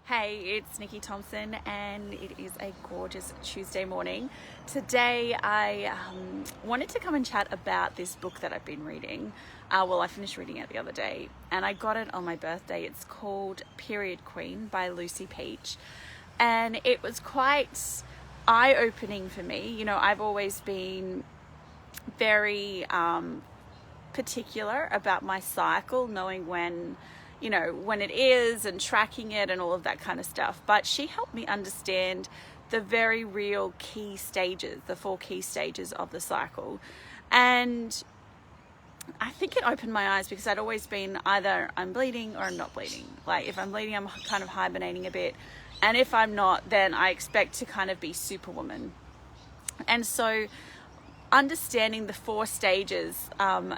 Hey, it's Nikki Thompson and it is a gorgeous Tuesday morning. Today I wanted to come and chat about this book that I've been reading. I finished reading it the other day and I got it on my birthday. It's called Period Queen by Lucy Peach, and it was quite eye-opening for me. You know, I've always been very particular about my cycle, knowing when it is and tracking it and all of that kind of stuff. But she helped me understand the very real key stages, the 4 key stages of the cycle. And I think it opened my eyes because I'd always been either I'm bleeding or I'm not bleeding. Like if I'm bleeding, I'm kind of hibernating a bit. And if I'm not, then I expect to kind of be superwoman. And so understanding the 4 stages,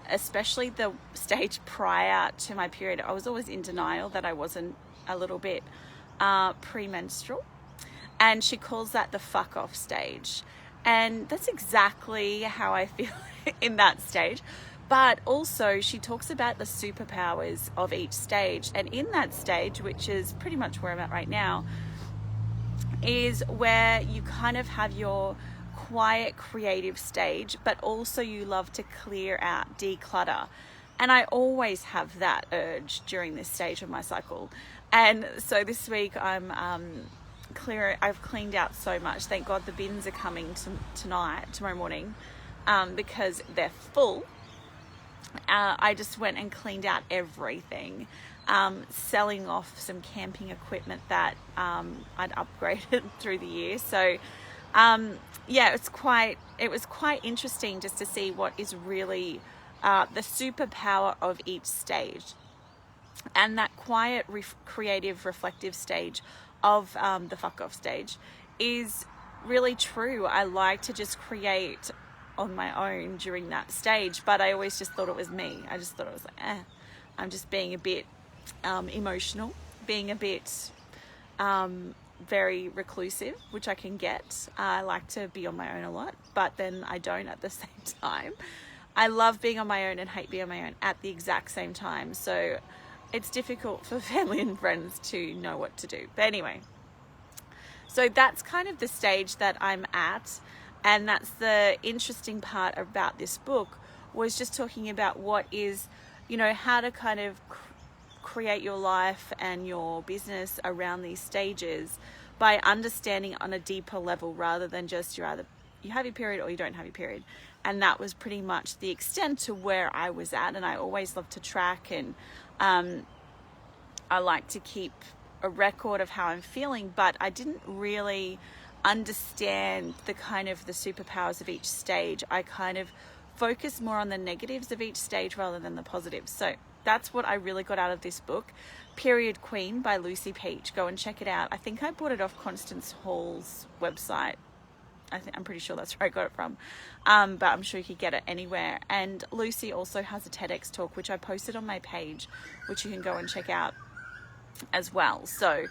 especially the stage prior to my period, I was always in denial that I wasn't a little bit pre-menstrual, and she calls that the fuck off stage, and that's exactly how I feel in that stage. But also she talks about the superpowers of each stage, and in that stage, which is pretty much where I'm at right now, is where you kind of have your quiet creative stage, but also you love to clear out, declutter. And I always have that urge during this stage of my cycle. And so this week I've cleaned out so much. Thank God the bins are coming tomorrow morning, because they're full. I just went and cleaned out everything, selling off some camping equipment that I'd upgraded through the year. So it was quite interesting just to see what is really the superpower of each stage. And that quiet, creative, reflective stage of the fuck off stage is really true. I like to just create on my own during that stage, but I always just thought it was me. I just thought it was like, I'm just being a bit emotional, being a bit very reclusive, which I can get. I like to be on my own a lot, but then I don't at the same time. I love being on my own and hate being on my own at the exact same time. So it's difficult for family and friends to know what to do. But anyway, so that's kind of the stage that I'm at. And that's the interesting part about this book, was just talking about what is, how to kind of create your life and your business around these stages by understanding on a deeper level, rather than just you have your period or you don't have your period. And that was pretty much the extent to where I was at. And I always love to track, and I like to keep a record of how I'm feeling, but I didn't really understand the superpowers of each stage. I kind of focus more on the negatives of each stage rather than the positives. So that's what I really got out of this book, Period Queen by Lucy Peach. Go and check it out. I think I bought it off Constance Hall's website. I'm pretty sure that's where I got it from. But I'm sure you could get it anywhere. And Lucy also has a TEDx talk, which I posted on my page, which you can go and check out as well. So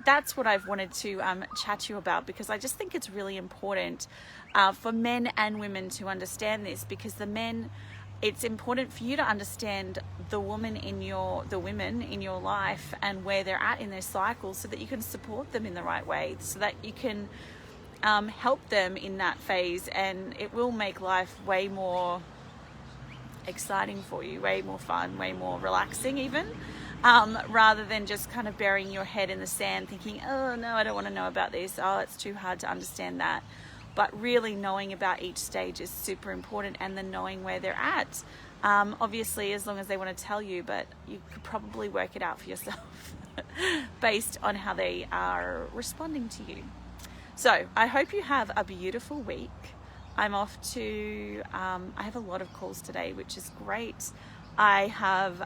that's what I've wanted to chat to you about, because I just think it's really important for men and women to understand this, because the men, it's important for you to understand the women in your life and where they're at in their cycle, so that you can support them in the right way, so that you can help them in that phase, and it will make life way more exciting for you, way more fun, way more relaxing even, rather than just kind of burying your head in the sand thinking, oh no, I don't want to know about this, oh it's too hard to understand that. But really knowing about each stage is super important, and then knowing where they're at, obviously as long as they want to tell you, but you could probably work it out for yourself based on how they are responding to you. So I hope you have a beautiful week. I'm off to, I have a lot of calls today, which is great. I have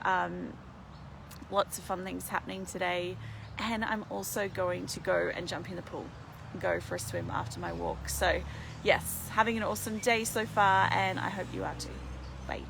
lots of fun things happening today, and I'm also going to go and jump in the pool and go for a swim after my walk. So yes, having an awesome day so far, and I hope you are too. Bye.